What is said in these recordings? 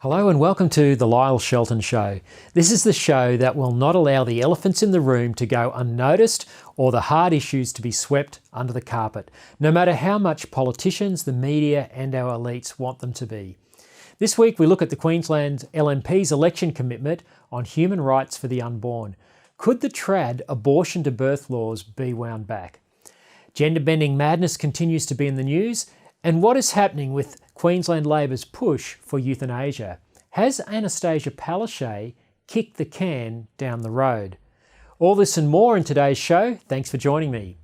Hello and welcome to the Lyle Shelton Show. This is the show that will not allow the elephants in the room to go unnoticed or the hard issues to be swept under the carpet, no matter how much politicians, the media and our elites want them to be. This week we look at the Queensland LNP's election commitment on human rights for the unborn. Could the trad abortion to birth laws be wound back? Gender-bending madness continues to be in the news, and what is happening with Queensland Labor's push for euthanasia? Has Anastasia Palaszczuk kicked the can down the road? All this and more in today's show. Thanks for joining me.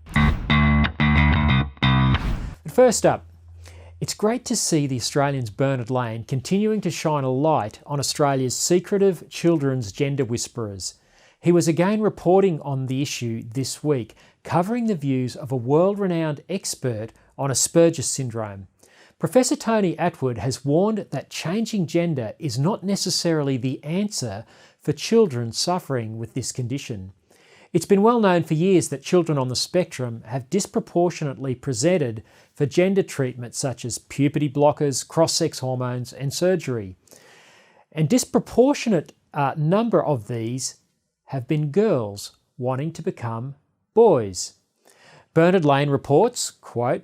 But first up, it's great to see the Australian's Bernard Lane continuing to shine a light on Australia's secretive children's gender whisperers. He was again reporting on the issue this week, covering the views of a world-renowned expert on Asperger's syndrome. Professor Tony Attwood has warned that changing gender is not necessarily the answer for children suffering with this condition. It's been well known for years that children on the spectrum have disproportionately presented for gender treatments such as puberty blockers, cross-sex hormones and surgery. And disproportionate number of these have been girls wanting to become boys. Bernard Lane reports, quote,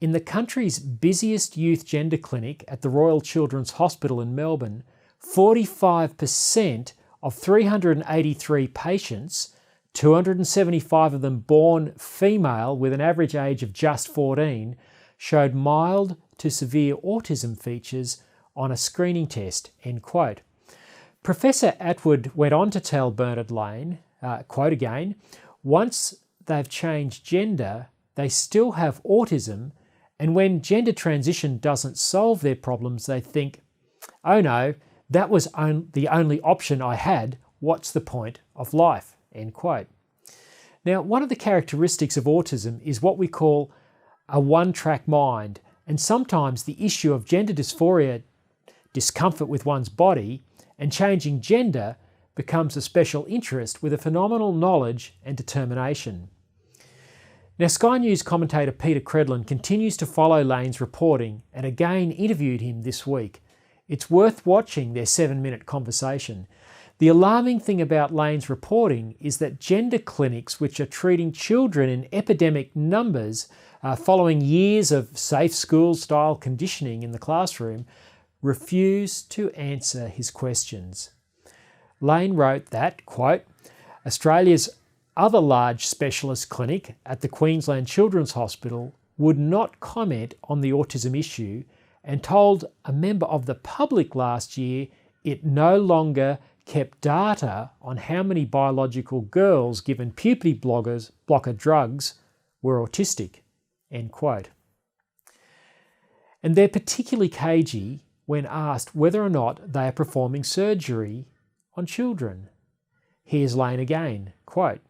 "In the country's busiest youth gender clinic at the Royal Children's Hospital in Melbourne, 45% of 383 patients, 275 of them born female with an average age of just 14, showed mild to severe autism features on a screening test," end quote. Professor Attwood went on to tell Bernard Lane, quote again, "Once they've changed gender, they still have autism, and when gender transition doesn't solve their problems, they think, oh no, that was the only option I had, what's the point of life?" End quote. Now, one of the characteristics of autism is what we call a one-track mind, and sometimes the issue of gender dysphoria, discomfort with one's body, and changing gender becomes a special interest with a phenomenal knowledge and determination. Now, Sky News commentator Peter Credlin continues to follow Lane's reporting and again interviewed him this week. It's worth watching their 7-minute conversation. The alarming thing about Lane's reporting is that gender clinics which are treating children in epidemic numbers following years of safe school-style conditioning in the classroom refuse to answer his questions. Lane wrote that, quote, "Australia's other large specialist clinic at the Queensland Children's Hospital would not comment on the autism issue and told a member of the public last year it no longer kept data on how many biological girls given puberty blocker drugs were autistic," end quote. And they're particularly cagey when asked whether or not they are performing surgery on children. Here's Lane again, quote,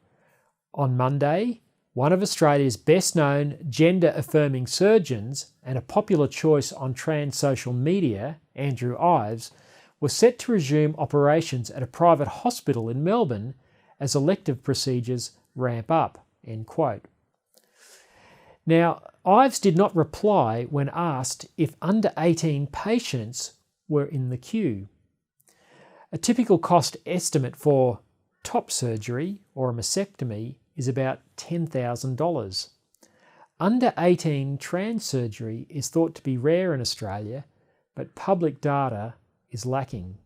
"On Monday, one of Australia's best-known gender-affirming surgeons and a popular choice on trans social media, Andrew Ives, was set to resume operations at a private hospital in Melbourne as elective procedures ramp up," end quote. Now, Ives did not reply when asked if under 18 patients were in the queue. A typical cost estimate for top surgery or a mastectomy is about $10,000. Under 18 trans surgery is thought to be rare in Australia, but public data is lacking.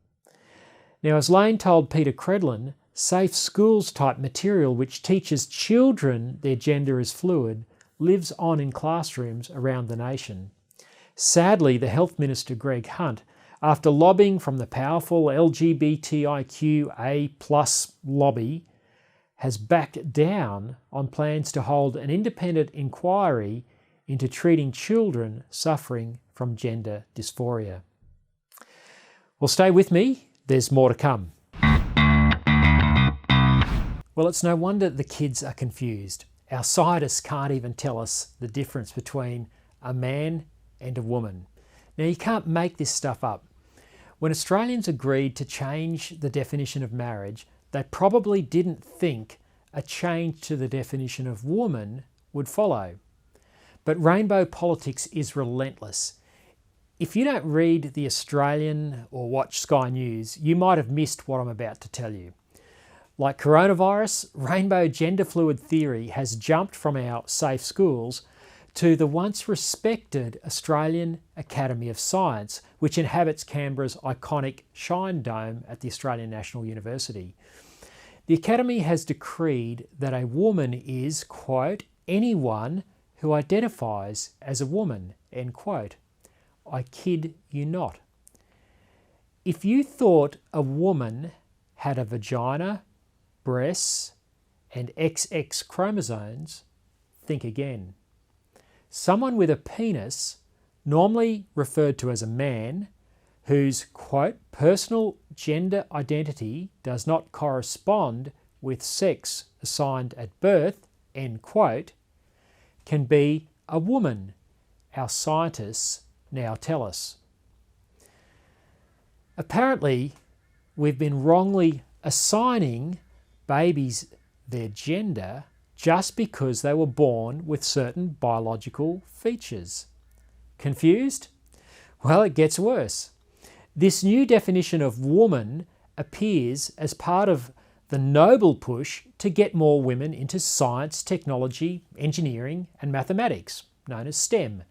Now, as Lane told Peter Credlin, safe schools type material which teaches children their gender is fluid lives on in classrooms around the nation. Sadly, the Health Minister Greg Hunt, after lobbying from the powerful LGBTIQA+ lobby, has backed down on plans to hold an independent inquiry into treating children suffering from gender dysphoria. Well, stay with me, there's more to come. Well, it's no wonder the kids are confused. Our scientists can't even tell us the difference between a man and a woman. Now, you can't make this stuff up. When Australians agreed to change the definition of marriage, they probably didn't think a change to the definition of woman would follow. But rainbow politics is relentless. If you don't read The Australian or watch Sky News, you might have missed what I'm about to tell you. Like coronavirus, rainbow gender fluid theory has jumped from our safe schools to the once respected Australian Academy of Science, which inhabits Canberra's iconic Shine Dome at the Australian National University. The Academy has decreed that a woman is, quote, anyone who identifies as a woman, end quote. I kid you not. If you thought a woman had a vagina, breasts, and XX chromosomes, think again. Someone with a penis, normally referred to as a man, whose, quote, personal gender identity does not correspond with sex assigned at birth, end quote, can be a woman, our scientists now tell us. Apparently, we've been wrongly assigning babies their gender just because they were born with certain biological features. Confused? Well, it gets worse. This new definition of woman appears as part of the noble push to get more women into science, technology, engineering, and mathematics, known as STEM.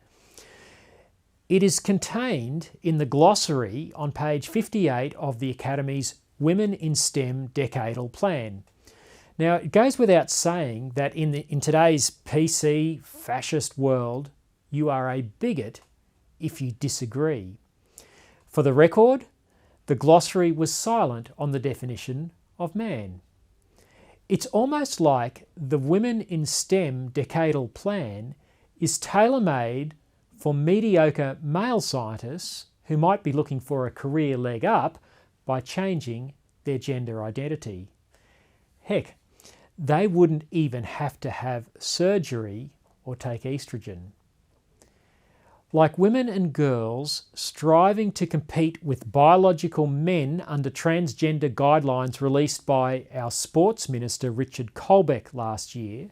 It is contained in the glossary on page 58 of the Academy's Women in STEM Decadal Plan. Now, it goes without saying that in today's PC fascist world, you are a bigot if you disagree. For the record, the glossary was silent on the definition of man. It's almost like the Women in STEM Decadal Plan is tailor-made for mediocre male scientists who might be looking for a career leg up by changing their gender identity. Heck, they wouldn't even have to have surgery or take estrogen. Like women and girls striving to compete with biological men under transgender guidelines released by our sports minister Richard Colbeck last year,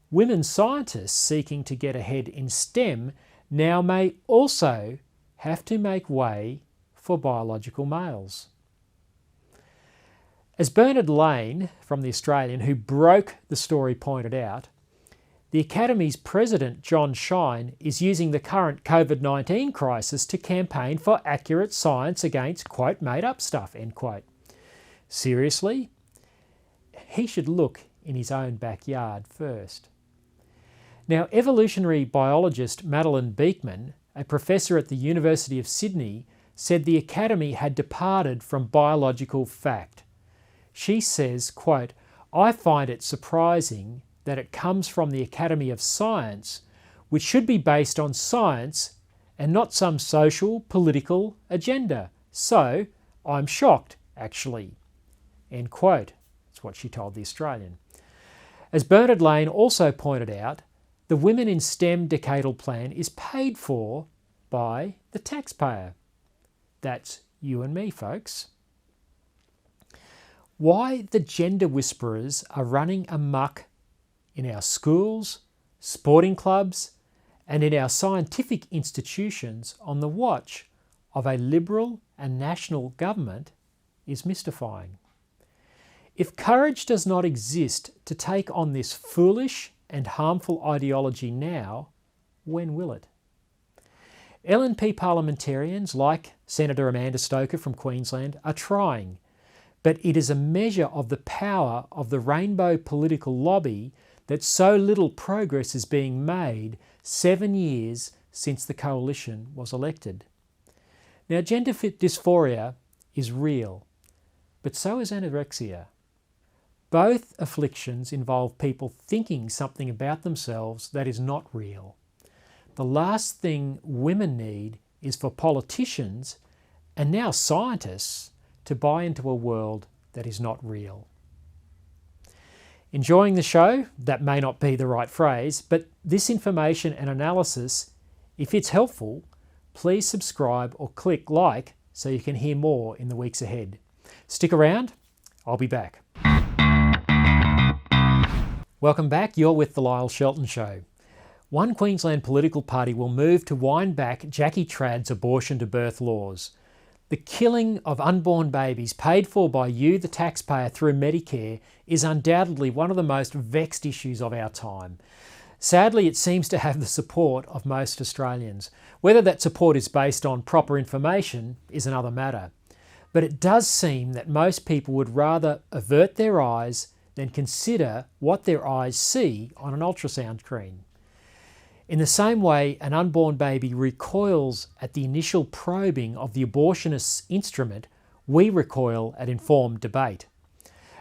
women scientists seeking to get ahead in STEM now may also have to make way for biological males. As Bernard Lane from The Australian, who broke the story, pointed out, the Academy's president, John Shine, is using the current COVID-19 crisis to campaign for accurate science against, quote, made-up stuff, end quote. Seriously? He should look in his own backyard first. Now, evolutionary biologist Madeleine Beekman, a professor at the University of Sydney, said the Academy had departed from biological fact. She says, quote, I find it surprising that it comes from the Academy of Science, which should be based on science and not some social, political agenda. So, I'm shocked, actually. End quote. That's what she told The Australian. As Bernard Lane also pointed out, the Women in STEM Decadal Plan is paid for by the taxpayer. That's you and me, folks. Why the gender whisperers are running amok in our schools, sporting clubs, and in our scientific institutions on the watch of a Liberal and national government is mystifying. If courage does not exist to take on this foolish and harmful ideology now, when will it? LNP parliamentarians like Senator Amanda Stoker from Queensland are trying, but it is a measure of the power of the rainbow political lobby that so little progress is being made 7 years since the coalition was elected. Now, gender dysphoria is real, but so is anorexia. Both afflictions involve people thinking something about themselves that is not real. The last thing women need is for politicians and now scientists to buy into a world that is not real. Enjoying the show? That may not be the right phrase, but this information and analysis, if it's helpful, please subscribe or click like so you can hear more in the weeks ahead. Stick around, I'll be back. Welcome back, you're with The Lyle Shelton Show. one Queensland political party will move to wind back Jackie Trad's abortion-to-birth laws. The killing of unborn babies paid for by you, the taxpayer, through Medicare is undoubtedly one of the most vexed issues of our time. Sadly, it seems to have the support of most Australians. Whether that support is based on proper information is another matter. But it does seem that most people would rather avert their eyes than consider what their eyes see on an ultrasound screen. In the same way, an unborn baby recoils at the initial probing of the abortionist's instrument, we recoil at informed debate.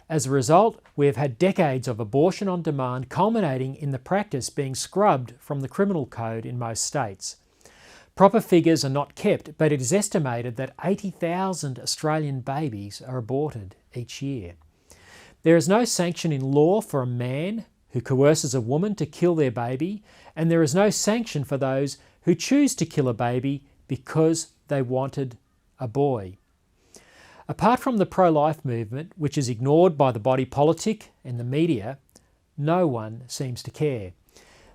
As a result, we have had decades of abortion on demand, culminating in the practice being scrubbed from the criminal code in most states. Proper figures are not kept, but it is estimated that 80,000 Australian babies are aborted each year. There is no sanction in law for a man who coerces a woman to kill their baby, and there is no sanction for those who choose to kill a baby because they wanted a boy. Apart from the pro-life movement, which is ignored by the body politic and the media, no one seems to care.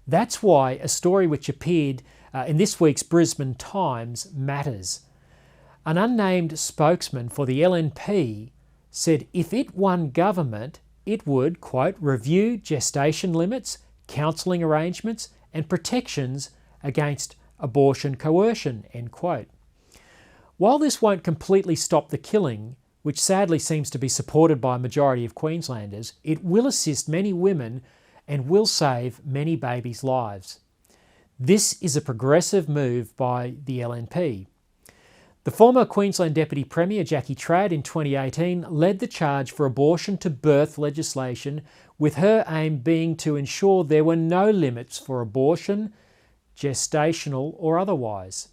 That's why a story which appeared in this week's Brisbane Times matters. An unnamed spokesman for the LNP said if it won government, it would, quote, review gestation limits, counselling arrangements and protections against abortion coercion, end quote. While this won't completely stop the killing, which sadly seems to be supported by a majority of Queenslanders, it will assist many women and will save many babies' lives. This is a progressive move by the LNP. The former Queensland Deputy Premier Jackie Trad in 2018 led the charge for abortion-to-birth legislation, with her aim being to ensure there were no limits for abortion, gestational or otherwise.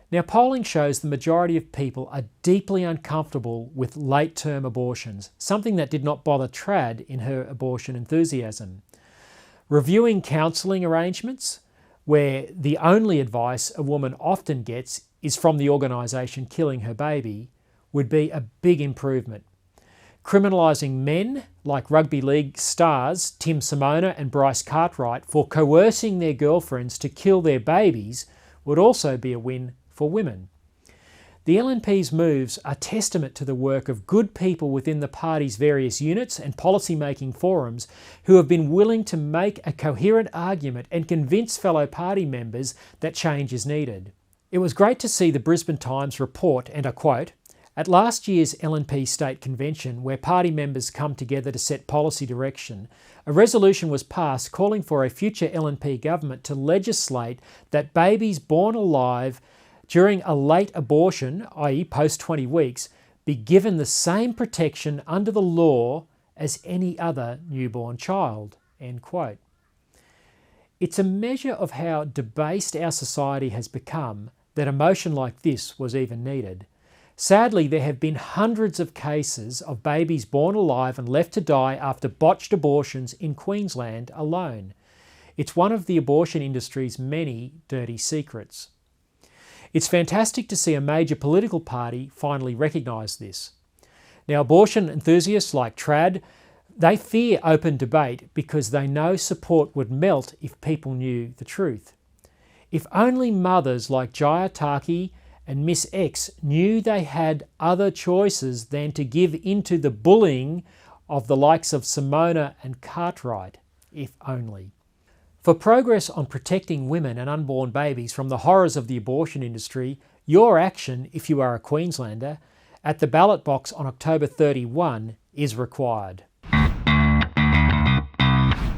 Now, polling shows the majority of people are deeply uncomfortable with late-term abortions, something that did not bother Trad in her abortion enthusiasm. Reviewing counselling arrangements, where the only advice a woman often gets is from the organisation killing her baby, would be a big improvement. Criminalising men like rugby league stars Tim Simona and Bryce Cartwright for coercing their girlfriends to kill their babies would also be a win for women. The LNP's moves are testament to the work of good people within the party's various units and policy-making forums who have been willing to make a coherent argument and convince fellow party members that change is needed. It was great to see the Brisbane Times report, and I quote, "At last year's LNP State Convention, where party members come together to set policy direction, a resolution was passed calling for a future LNP government to legislate that babies born alive during a late abortion, i.e. post 20 weeks, be given the same protection under the law as any other newborn child," end quote. It's a measure of how debased our society has become that a motion like this was even needed. Sadly, there have been hundreds of cases of babies born alive and left to die after botched abortions in Queensland alone. It's one of the abortion industry's many dirty secrets. It's fantastic to see a major political party finally recognise this. Now, abortion enthusiasts like Trad, they fear open debate because they know support would melt if people knew the truth. If only mothers like Jaya Taki and Miss X knew they had other choices than to give into the bullying of the likes of Simona and Cartwright, if only. For progress on protecting women and unborn babies from the horrors of the abortion industry, your action, if you are a Queenslander, at the ballot box on October 31 is required.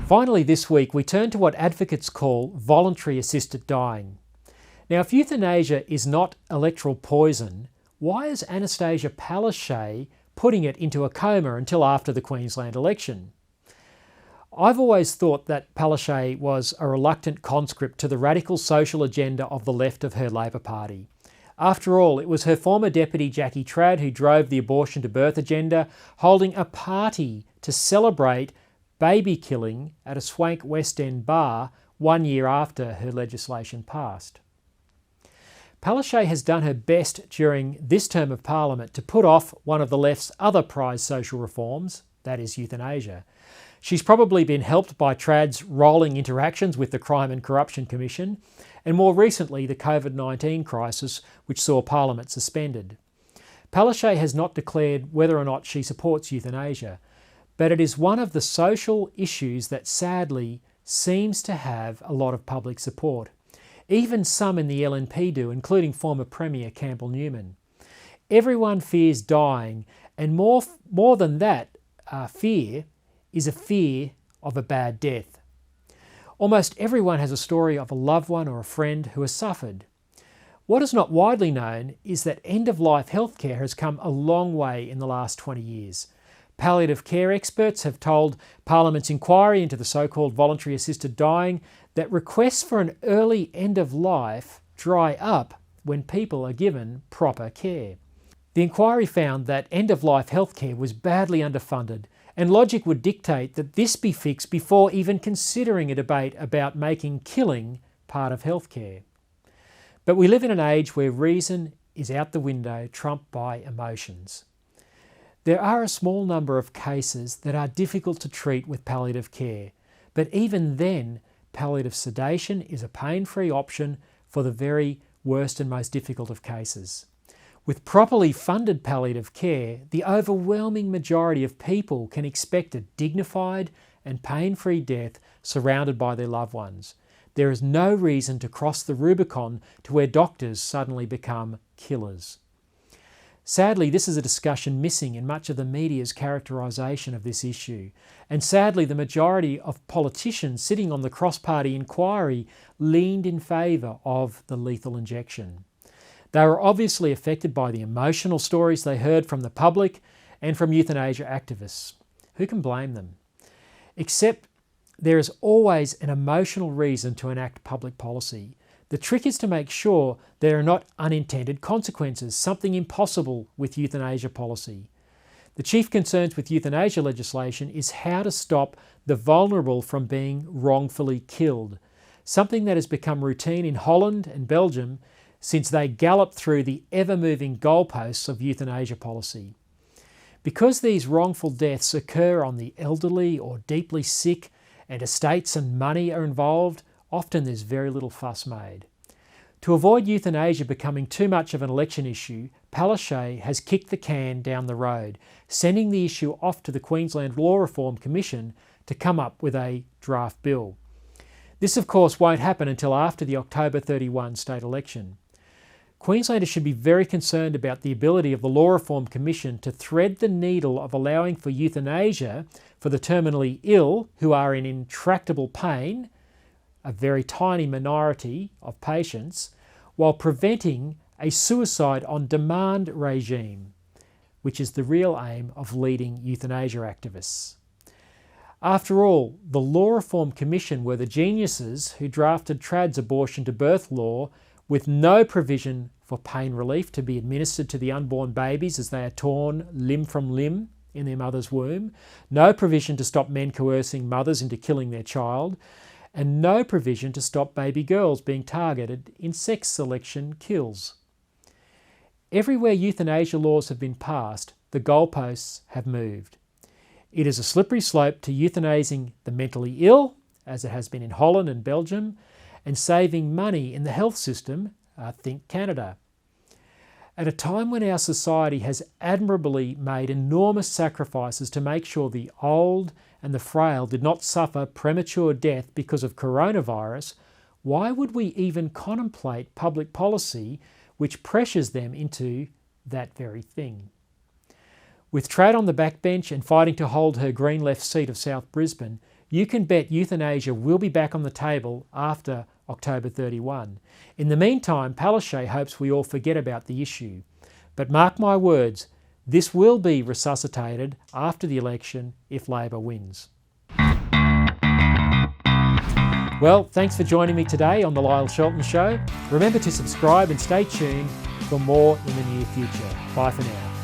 Finally this week, we turn to what advocates call voluntary assisted dying. Now, if euthanasia is not electoral poison, why is Anastasia Palaszczuk putting it into a coma until after the Queensland election? I've always thought that Palaszczuk was a reluctant conscript to the radical social agenda of the left of her Labor Party. After all, it was her former deputy Jackie Trad who drove the abortion-to-birth agenda, holding a party to celebrate baby killing at a swank West End bar 1 year after her legislation passed. Palaszczuk has done her best during this term of Parliament to put off one of the left's other prized social reforms, that is euthanasia. She's probably been helped by Trad's rolling interactions with the Crime and Corruption Commission, and more recently the COVID-19 crisis, which saw Parliament suspended. Palaszczuk has not declared whether or not she supports euthanasia, but it is one of the social issues that sadly seems to have a lot of public support. Even some in the LNP do, including former Premier Campbell Newman. Everyone fears dying, and more than that fear is a fear of a bad death. Almost everyone has a story of a loved one or a friend who has suffered. What is not widely known is that end-of-life healthcare has come a long way in the last 20 years. Palliative care experts have told Parliament's inquiry into the so-called voluntary assisted dying that requests for an early end of life dry up when people are given proper care. The inquiry found that end-of-life healthcare was badly underfunded, and logic would dictate that this be fixed before even considering a debate about making killing part of healthcare. But we live in an age where reason is out the window, trumped by emotions. There are a small number of cases that are difficult to treat with palliative care, but even then, palliative sedation is a pain-free option for the very worst and most difficult of cases. With properly funded palliative care, the overwhelming majority of people can expect a dignified and pain-free death surrounded by their loved ones. There is no reason to cross the Rubicon to where doctors suddenly become killers. Sadly, this is a discussion missing in much of the media's characterisation of this issue. And sadly, the majority of politicians sitting on the cross-party inquiry leaned in favour of the lethal injection. They were obviously affected by the emotional stories they heard from the public and from euthanasia activists. Who can blame them? Except there is always an emotional reason to enact public policy. The trick is to make sure there are not unintended consequences, something impossible with euthanasia policy. The chief concerns with euthanasia legislation is how to stop the vulnerable from being wrongfully killed, something that has become routine in Holland and Belgium since they galloped through the ever-moving goalposts of euthanasia policy. Because these wrongful deaths occur on the elderly or deeply sick and estates and money are involved, often there's very little fuss made. To avoid euthanasia becoming too much of an election issue, Palaszczuk has kicked the can down the road, sending the issue off to the Queensland Law Reform Commission to come up with a draft bill. This, of course, won't happen until after the October 31 state election. Queenslanders should be very concerned about the ability of the Law Reform Commission to thread the needle of allowing for euthanasia for the terminally ill who are in intractable pain, a very tiny minority of patients, while preventing a suicide on demand regime, which is the real aim of leading euthanasia activists. After all, the Law Reform Commission were the geniuses who drafted Trad's abortion to birth law with no provision for pain relief to be administered to the unborn babies as they are torn limb from limb in their mother's womb, no provision to stop men coercing mothers into killing their child, and no provision to stop baby girls being targeted in sex selection kills. Everywhere euthanasia laws have been passed, the goalposts have moved. It is a slippery slope to euthanasing the mentally ill, as it has been in Holland and Belgium, and saving money in the health system, think Canada. At a time when our society has admirably made enormous sacrifices to make sure the old and the frail did not suffer premature death because of coronavirus, why would we even contemplate public policy which pressures them into that very thing? With Trad on the backbench and fighting to hold her Green left seat of South Brisbane, you can bet euthanasia will be back on the table after October 31. In the meantime, Palaszczuk hopes we all forget about the issue. But mark my words, this will be resuscitated after the election if Labor wins. Well, thanks for joining me today on The Lyle Shelton Show. Remember to subscribe and stay tuned for more in the near future. Bye for now.